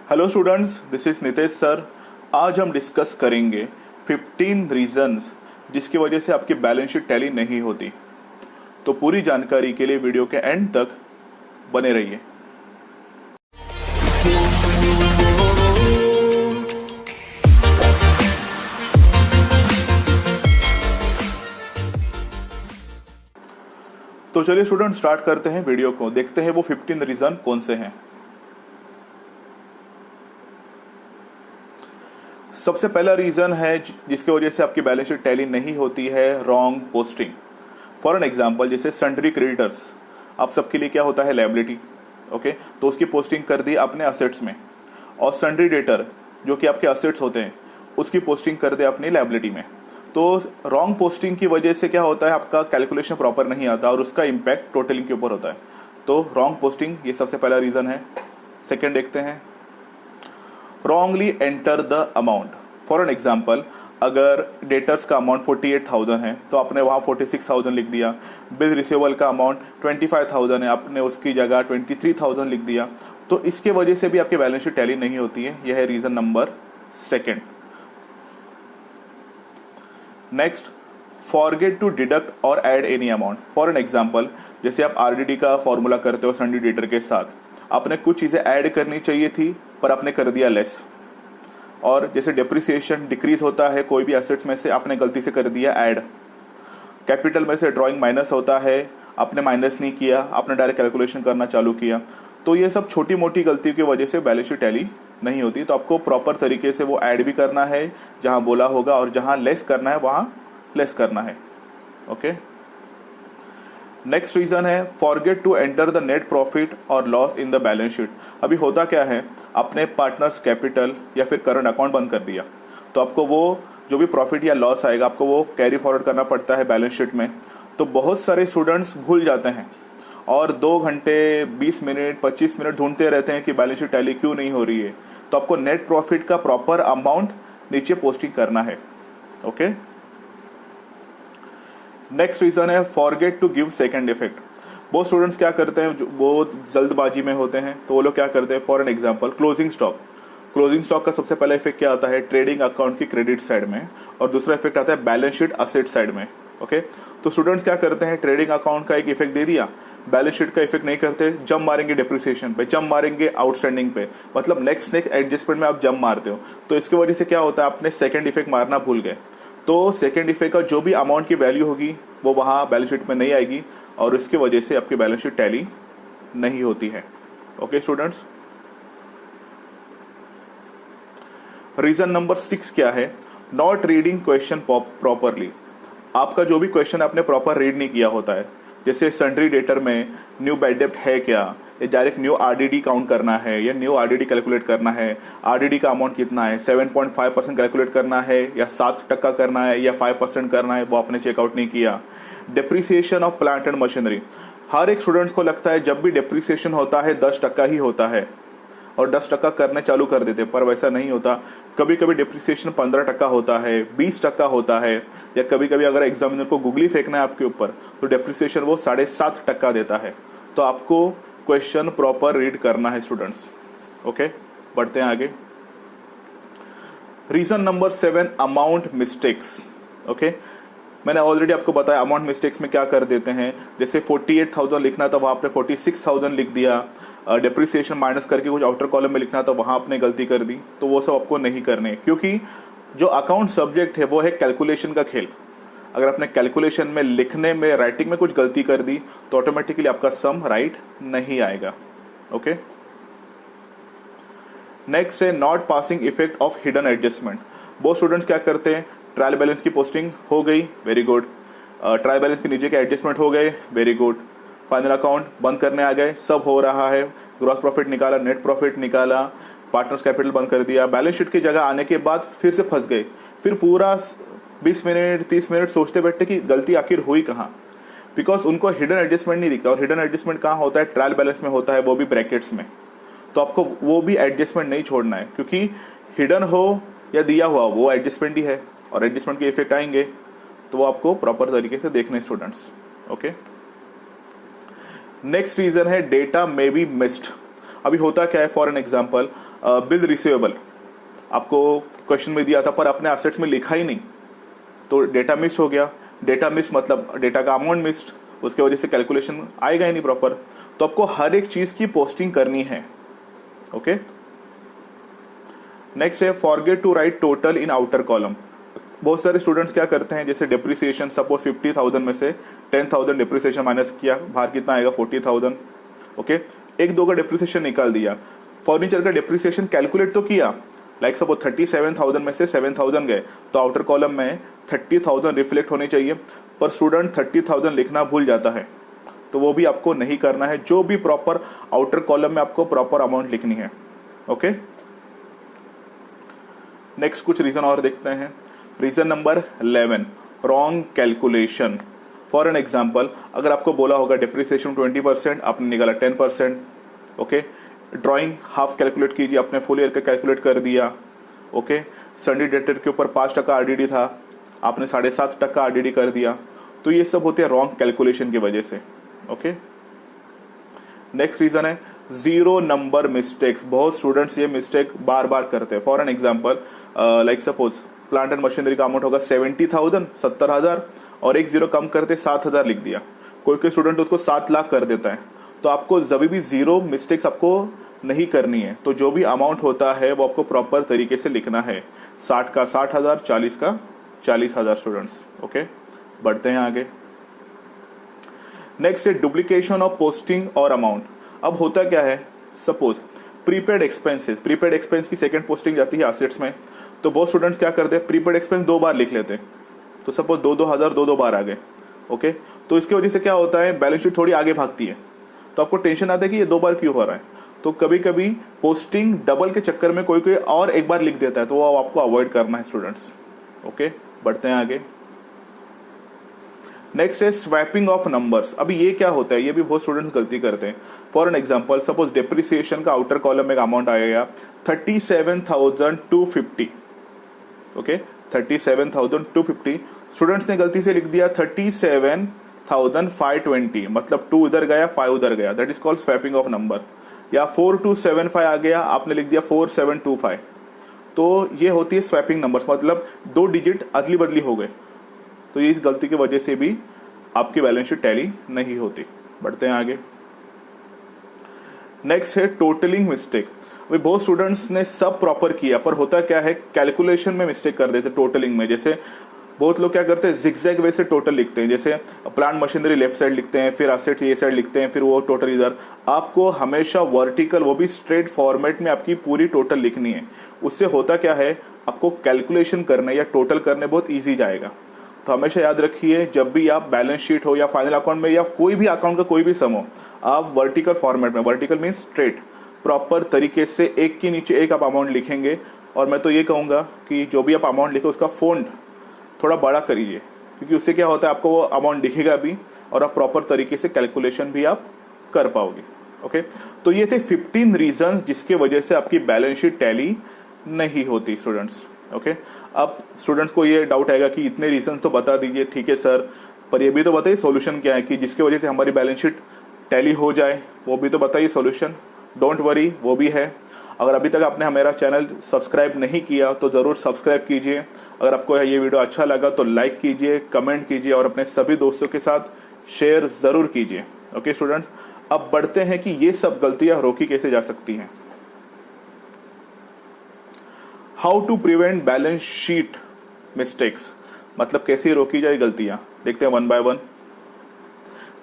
Hello students, this is Nitesh sir. आज हम discuss करेंगे 15 रीजंस जिसकी वजह से आपकी बैलेंस शीट टैली नहीं होती। तो पूरी जानकारी के लिए वीडियो के एंड तक बने रहिए। तो चलिए स्टूडेंट स्टार्ट करते हैं वीडियो को। देखते हैं वो 15 रीजन कौन से हैं। सबसे पहला रीजन है जिसकी वजह से आपकी बैलेंस शीट टैली नहीं होती है, wrong posting. For an example, जैसे सन्ड्री क्रेडिटर्स, आप सबके लिए क्या होता है, लायबिलिटी। ओके, तो उसकी पोस्टिंग कर दी आपने असेट्स में, और सन्ड्री डेटर जो कि आपके असेट्स होते हैं उसकी पोस्टिंग कर दे अपनी लायबिलिटी में। तो रॉन्ग पोस्टिंग की वजह से क्या होता है, आपका कैलकुलेशन प्रॉपर नहीं आता और उसका इम्पैक्ट टोटलिंग के ऊपर होता है। तो रॉन्ग पोस्टिंग ये सबसे पहला रीजन है। सेकेंड देखते हैं, wrongly enter the amount। For an example, अगर डेटर्स का अमाउंट 48,000 है तो आपने वहाँ 46,000 लिख दिया। बिल रिसीवेबल का अमाउंट 25,000 है, आपने उसकी जगह 23,000 लिख दिया। तो इसके वजह से भी आपकी बैलेंस शीट टैली नहीं होती है। यह है reason number second. Next, forget to deduct और add any amount. For an example, जैसे आप आरडीडी का फॉर्मूला करते हो सन्ड्री डेटर के साथ, आपने कुछ चीज़ें ऐड करनी चाहिए थी पर आपने कर दिया लेस। और जैसे डेप्रिसिएशन डिक्रीज होता है कोई भी एसेट्स में से, आपने गलती से कर दिया ऐड। कैपिटल में से ड्राइंग माइनस होता है, आपने माइनस नहीं किया, आपने डायरेक्ट कैलकुलेशन करना चालू किया। तो ये सब छोटी मोटी गलतियों की वजह से बैलेंस शीट टैली नहीं होती। तो आपको प्रॉपर तरीके से वो ऐड भी करना है जहाँ बोला होगा, और जहाँ लेस करना है वहाँ लेस करना है। ओके, नेक्स्ट रीजन है forget to enter the net profit और loss in the balance sheet. अभी होता क्या है, आपने पार्टनर्स कैपिटल या फिर करंट अकाउंट बंद कर दिया, तो आपको वो जो भी प्रॉफिट या लॉस आएगा आपको वो कैरी फॉरवर्ड करना पड़ता है बैलेंस शीट में। तो बहुत सारे स्टूडेंट्स भूल जाते हैं और 2 घंटे 20 मिनट 25 मिनट ढूंढते रहते हैं कि बैलेंस शीट टैली क्यों नहीं हो रही है। तो आपको नेट प्रॉफिट का प्रॉपर अमाउंट नीचे पोस्टिंग करना है। ओके, नेक्स्ट रीजन है forget to give second effect. बहुत स्टूडेंट्स क्या करते हैं, वो जल्दबाजी में होते हैं, तो वो लोग क्या करते हैं, for an example closing stock. Closing stock का सबसे पहला इफेक्ट क्या आता है, ट्रेडिंग अकाउंट की क्रेडिट साइड में, और दूसरा इफेक्ट आता है बैलेंस शीट असेट साइड में। ओके, तो स्टूडेंट्स क्या करते हैं, ट्रेडिंग अकाउंट का एक इफेक्ट दे दिया, बैलेंस शीट का इफेक्ट नहीं करते, जम मारेंगे डेप्रिसिएशन पे, जम मारेंगे आउटस्टैंडिंग पे, मतलब नेक्स्ट एडजस्टमेंट में आप जम मारते हो। तो इसकी वजह से क्या होता है, आपने सेकेंड इफेक्ट मारना भूल गए। तो सेकेंड इफेक्ट का जो भी अमाउंट की वैल्यू होगी वो वहाँ बैलेंस शीट में नहीं आएगी, और इसकी वजह से आपकी बैलेंस शीट टैली नहीं होती है। ओके स्टूडेंट्स, रीजन नंबर 6 क्या है, नॉट रीडिंग क्वेश्चन प्रॉपरली। आपका जो भी क्वेश्चन आपने प्रॉपर रीड नहीं किया होता है। जैसे सन्ड्री डेटर में न्यू बैड डेब्ट है क्या, या डायरेक्ट न्यू आरडीडी काउंट करना है, या न्यू आरडीडी कैलकुलेट करना है, आरडीडी का अमाउंट कितना है, 7.5% कैलकुलेट करना है, या 7% करना है, या 5% करना है, वो आपने चेकआउट नहीं किया। Depreciation of plant and machinery, हर एक स्टूडेंट्स को लगता है जब भी डेप्रिसिएशन होता है 10% ही होता है, और 10% करने चालू कर देते, पर वैसा नहीं होता। कभी कभी डेप्रिसिएशन 15% होता है, 20% होता है, या कभी कभी अगर एग्जामिनर को गुगली फेंकना है आपके ऊपर तो डेप्रिसिएशन वो 7.5% देता है। तो आपको क्वेश्चन प्रॉपर रीड करना है स्टूडेंट्स। ओके, बढ़ते हैं आगे। Reason number 7, amount mistakes. Okay, मैंने ऑलरेडी आपको बताया अमाउंट मिस्टेक्स में क्या कर देते हैं। जैसे 48,000 लिखना था वहाँ आपने 46,000 लिख दिया, डेप्रिसिएशन माइनस करके कुछ आउटर कॉलम में लिखना था वहाँ आपने गलती कर दी। तो वो सब आपको नहीं करने, क्योंकि जो अकाउंट सब्जेक्ट है वो है कैलकुलेशन का खेल। अगर आपने कैलकुलेशन में, लिखने में, राइटिंग में कुछ गलती कर दी तो ऑटोमेटिकली आपका सम राइट नहीं आएगा। ओके, नेक्स्ट है not passing effect of hidden adjustment. बहुत स्टूडेंट्स क्या करते हैं, ट्रायल बैलेंस की पोस्टिंग हो गई, वेरी गुड, ट्रायल बैलेंस के नीचे के एडजस्टमेंट हो गए, वेरी गुड, फाइनल अकाउंट बंद करने आ गए, सब हो रहा है, ग्रॉस प्रॉफिट निकाला, नेट प्रॉफिट निकाला, पार्टनर्स कैपिटल बंद कर दिया, बैलेंस शीट की जगह आने के बाद फिर से फंस गए। फिर पूरा 20 मिनट 30 मिनट सोचते बैठते कि गलती आखिर हुई कहाँ, बिकॉज उनको हिडन एडजस्टमेंट नहीं दिखता। और हिडन एडजस्टमेंट कहाँ होता है, ट्रायल बैलेंस में होता है, वो भी ब्रैकेट्स में। तो आपको वो भी एडजस्टमेंट नहीं छोड़ना है, क्योंकि हिडन हो या दिया हुआ वो एडजस्टमेंट ही है, और एडजस्टमेंट के इफेक्ट आएंगे तो वो आपको प्रॉपर तरीके से देखने स्टूडेंट्स। ओके, नेक्स्ट रीजन है डेटा मे बी मिस्ड। अभी होता क्या है, for an example bill receivable आपको क्वेश्चन में दिया था पर आपने असेट्स में लिखा ही नहीं, तो डेटा मिस हो गया। डेटा मिस मतलब डेटा का अमाउंट मिस्ड, उसके वजह से कैलकुलेशन आएगा ही नहीं प्रॉपर। तो आपको हर एक चीज की पोस्टिंग करनी है। ओके, नेक्स्ट है forget to write total in outer column. बहुत सारे स्टूडेंट्स क्या करते हैं, जैसे डिप्रिसिएशन, सपोज 50,000 में से 10,000 डिप्रिसिएशन माइनस किया, बाहर कितना आएगा 40,000। ओके, एक दो का डिप्रिसिएशन निकाल दिया, फर्नीचर का डिप्रिसिएशन कैलकुलेट तो किया, लाइक सपोज 37,000 में से 7,000 गए, तो आउटर कॉलम में 30,000 रिफ्लेक्ट होने चाहिए, पर स्टूडेंट 30,000 लिखना भूल जाता है, तो वो भी आपको नहीं करना है। जो भी प्रॉपर आउटर कॉलम में आपको प्रॉपर अमाउंट लिखनी है। ओके, नेक्स्ट कुछ रीजन और देखते हैं। Reason number 11, wrong calculation. For an example, अगर आपको बोला होगा डिप्रिसिएशन 20%, आपने निकाला 10%। ओके, ड्राइंग हाफ कैलकुलेट कीजिए, आपने फुल ईयर का कैलकुलेट कर दिया। ओके, सन्डी डेटर के ऊपर 5% आरडीडी था, आपने 7.5% आरडीडी कर दिया। तो ये सब होते हैं रॉन्ग कैलकुलेशन की वजह से। ओके, नेक्स्ट रीजन है जीरो नंबर मिस्टेक्स। बहुत स्टूडेंट्स ये मिस्टेक बार बार करते हैं। For an example, like suppose plant and machinery का अमाउंट होगा 70,000, 70,000, और एक जीरो कम करते 7,000 लिख दिया। कोई कोई स्टूडेंट उसको 7 लाख कर देता है। तो आपको जब भी जीरो मिस्टेक्स आपको नहीं करनी है, तो जो भी अमाउंट होता है वो आपको प्रॉपर तरीके से लिखना है। 60 का 60,000, 40 का 40,000 स्टूडेंट्स। ओके, बढ़ते हैं आगे। नेक्स्ट है डुप्लीकेशन ऑफ पोस्टिंग और अमाउंट। अब होता क्या है, suppose prepaid expenses, prepaid expense की सेकंड पोस्टिंग जाती है असेट्स में, तो बहुत स्टूडेंट्स क्या करते हैं, प्रीपेड एक्सपेंस 2 बार लिख लेते हैं, तो सपोज 2,000 2 बार आ गए। ओके, तो इसकी वजह से क्या होता है, बैलेंस शीट थोड़ी आगे भागती है, तो आपको टेंशन आता है कि ये 2 बार क्यों हो रहा है। तो कभी कभी पोस्टिंग डबल के चक्कर में कोई कोई और एक बार लिख देता है, तो वो आपको अवॉइड करना है स्टूडेंट्स। ओके, बढ़ते हैं आगे। नेक्स्ट है स्वैपिंग ऑफ नंबर्स। अभी ये क्या होता है, ये भी बहुत स्टूडेंट्स गलती करते हैं। For an example, suppose depreciation का आउटर कॉलम में एक अमाउंट आएगा 37,250। ओके, 37,250, स्टूडेंट्स ने गलती से लिख दिया 37,520, मतलब 2 इधर गया 5 उधर गया, that is called swapping of number. या 4275 आ गया, आपने लिख दिया 4725, तो ये होती है स्वैपिंग नंबर्स, मतलब 2 डिजिट अदली बदली हो गए। तो ये इस गलती की वजह से भी आपकी बैलेंस शीट टैली नहीं होती। बढ़ते हैं आगे। नेक्स्ट है टोटलिंग मिस्टेक। अभी बहुत स्टूडेंट्स ने सब प्रॉपर किया, पर होता क्या है, कैलकुलेशन में मिस्टेक कर देते टोटलिंग में। जैसे बहुत लोग क्या करते हैं, जिगजैग वे से टोटल लिखते हैं, जैसे प्लांट मशीनरी लेफ्ट साइड लिखते हैं, फिर असेट्स ये साइड लिखते हैं, फिर वो टोटल इधर। आपको हमेशा वर्टिकल, वो भी स्ट्रेट फॉर्मेट में आपकी पूरी टोटल लिखनी है। उससे होता क्या है, आपको कैलकुलेशन करने या टोटल करने बहुत ईजी जाएगा। तो हमेशा याद रखिए, जब भी आप बैलेंस शीट हो या फाइनल अकाउंट में या कोई भी अकाउंट का कोई भी सम हो, आप वर्टिकल फॉर्मेट में, वर्टिकल मीन्स स्ट्रेट, प्रॉपर तरीके से एक के नीचे एक आप अमाउंट लिखेंगे। और मैं तो ये कहूँगा कि जो भी आप अमाउंट लिखे उसका फ़ॉन्ट थोड़ा बड़ा करिए, क्योंकि उससे क्या होता है, आपको वो अमाउंट दिखेगा भी और आप प्रॉपर तरीके से कैलकुलेशन भी आप कर पाओगे। ओके, तो ये थे 15 रीजंस जिसके वजह से आपकी बैलेंस शीट टैली नहीं होती स्टूडेंट्स। ओके, अब स्टूडेंट्स को ये डाउट आएगा कि इतने रीजन तो बता दीजिए, ठीक है सर, पर ये भी तो बताइए सॉल्यूशन क्या है कि जिसकी वजह से हमारी बैलेंस शीट टैली हो जाए, वो भी तो बताइए सॉल्यूशन। डोंट वरी, वो भी है। अगर अभी तक आपने हमारा चैनल सब्सक्राइब नहीं किया तो ज़रूर सब्सक्राइब कीजिए। अगर आपको ये वीडियो अच्छा लगा तो लाइक कीजिए, कमेंट कीजिए और अपने सभी दोस्तों के साथ शेयर ज़रूर कीजिए। ओके स्टूडेंट्स, अब बढ़ते हैं कि ये सब गलतियां रोकी कैसे जा सकती हैं। How to prevent balance sheet mistakes, मतलब कैसे रोकी जाए गलतियां, देखते हैं वन बाय वन।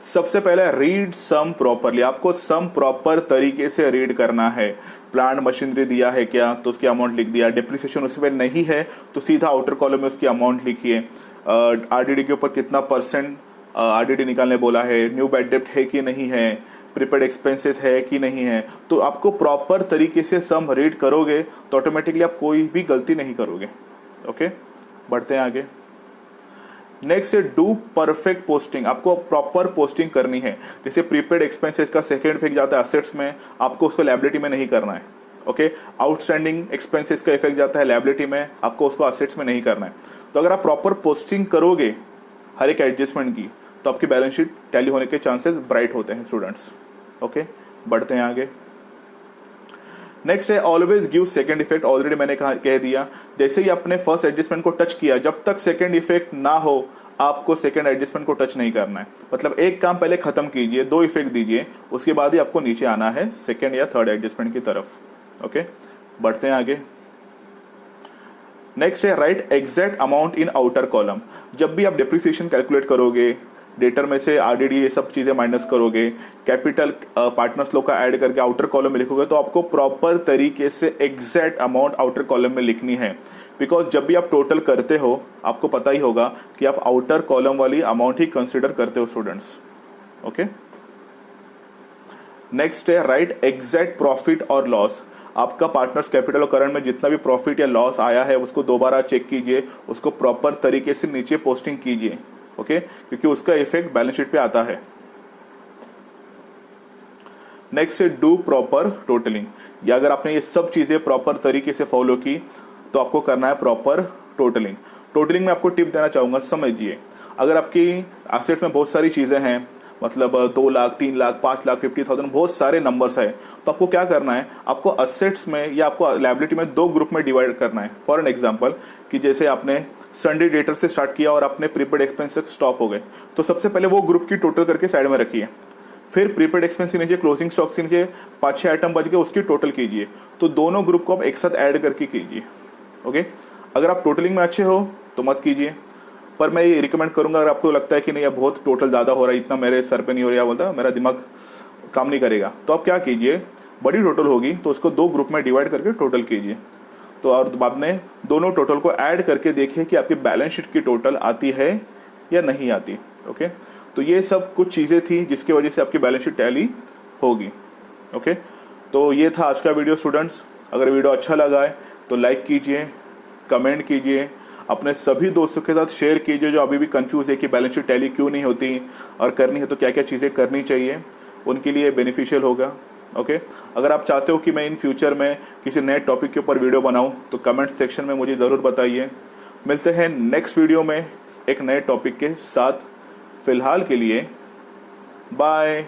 सबसे पहले रीड सम प्रॉपरली, आपको सम प्रॉपर तरीके से रीड करना है। प्लांट मशीनरी दिया है क्या, तो उसकी अमाउंट लिख दिया। डिप्रिसिएशन उसमें नहीं है तो सीधा आउटर कॉलम में उसकी अमाउंट लिखिए। आरडीडी के ऊपर कितना परसेंट आरडीडी निकालने बोला है, न्यू बैड डेप्ट है कि नहीं है, प्रीपेड एक्सपेंसेस है कि नहीं है। तो आपको प्रॉपर तरीके से सम रीड करोगे तो ऑटोमेटिकली आप कोई भी गलती नहीं करोगे। ओके, बढ़ते हैं आगे। नेक्स्ट है डू परफेक्ट पोस्टिंग, आपको प्रॉपर पोस्टिंग करनी है। जैसे प्रीपेड एक्सपेंसेस का सेकंड इफेक्ट जाता है असेट्स में, आपको उसको लायबिलिटी में नहीं करना है। ओके, आउटस्टैंडिंग एक्सपेंसेस का इफेक्ट जाता है लायबिलिटी में, आपको उसको असेट्स में नहीं करना है। तो अगर आप प्रॉपर पोस्टिंग करोगे हर एक एडजस्टमेंट की, तो आपकी बैलेंस शीट टैली होने के चांसेस ब्राइट होते हैं स्टूडेंट्स। ओके, बढ़ते हैं आगे। नेक्स्ट है always give second effect. Already मैंने कह दिया, जैसे ही आपने फर्स्ट एडजस्टमेंट को टच किया, जब तक सेकंड इफेक्ट ना हो आपको सेकंड एडजस्टमेंट को टच नहीं करना है। मतलब एक काम पहले खत्म कीजिए, 2 इफेक्ट दीजिए, उसके बाद ही आपको नीचे आना है सेकंड या थर्ड एडजस्टमेंट की तरफ। ओके, बढ़ते हैं आगे। नेक्स्ट है right exact amount in outer column. जब भी आप डिप्रिसिएशन कैलकुलेट करोगे, डेटर में से आरडीडी ये सब चीजें माइनस करोगे, कैपिटल पार्टनर्स लोग का ऐड करके आउटर कॉलम में लिखोगे, तो आपको प्रॉपर तरीके से एग्जैक्ट अमाउंट आउटर कॉलम में लिखनी है। बिकॉज जब भी आप टोटल करते हो आपको पता ही होगा कि आप आउटर कॉलम वाली अमाउंट ही कंसिडर करते हो स्टूडेंट्स। ओके, नेक्स्ट है राइट एग्जैक्ट प्रॉफिट और लॉस। आपका पार्टनर्स कैपिटल और करंट में जितना भी प्रॉफिट या लॉस आया है उसको दोबारा चेक कीजिए, उसको प्रॉपर तरीके से नीचे पोस्टिंग कीजिए। ओके, क्योंकि उसका इफेक्ट बैलेंस शीट पे आता है। नेक्स्ट है डू प्रॉपर टोटलिंग। या अगर आपने ये सब चीजें प्रॉपर तरीके से फॉलो की तो आपको करना है प्रॉपर टोटलिंग। टोटलिंग में आपको टिप देना चाहूंगा, समझिए, अगर आपकी एसेट में बहुत सारी चीजें हैं, मतलब 2 लाख, 3 लाख, 5 लाख, 50,000, बहुत सारे नंबर्स है, तो आपको क्या करना है, आपको असेट्स में या आपको लायबिलिटी में 2 ग्रुप में डिवाइड करना है। फॉर एन एग्जांपल कि जैसे आपने सन्डे डेटर से स्टार्ट किया और आपने प्रीपेड एक्सपेंस तक स्टॉप हो गए, तो सबसे पहले वो ग्रुप की टोटल करके साइड में रखिए। फिर प्रीपेड एक्सपेंस के नीचे क्लोजिंग स्टॉक के नीचे 5-6 आइटम बच गए, उसकी टोटल कीजिए। तो दोनों ग्रुप को आप एक साथ ऐड करके कीजिए। ओके, अगर आप टोटलिंग में अच्छे हो तो मत कीजिए, पर मैं ये रिकमेंड करूंगा अगर आपको लगता है कि नहीं अब बहुत टोटल ज़्यादा हो रहा है, इतना मेरे सर पे नहीं हो रहा, बोलता मेरा दिमाग काम नहीं करेगा, तो आप क्या कीजिए, बड़ी टोटल होगी तो उसको 2 ग्रुप में डिवाइड करके टोटल कीजिए। तो और बाद में दोनों टोटल को ऐड करके देखिए कि आपकी बैलेंस शीट की टोटल आती है या नहीं आती। ओके, तो ये सब कुछ चीज़ें थी जिसकी वजह से आपकी बैलेंस शीट टैली होगी। ओके, तो ये था आज का वीडियो स्टूडेंट्स। अगर वीडियो अच्छा लगा है तो लाइक कीजिए, कमेंट कीजिए, अपने सभी दोस्तों के साथ शेयर कीजिए जो अभी भी कंफ्यूज है कि बैलेंस शीट टैली क्यों नहीं होती और करनी है तो क्या क्या चीज़ें करनी चाहिए, उनके लिए बेनिफिशियल होगा। ओके, अगर आप चाहते हो कि मैं इन फ्यूचर में किसी नए टॉपिक के ऊपर वीडियो बनाऊं तो कमेंट सेक्शन में मुझे ज़रूर बताइए। मिलते हैं नेक्स्ट वीडियो में एक नए टॉपिक के साथ। फिलहाल के लिए बाय।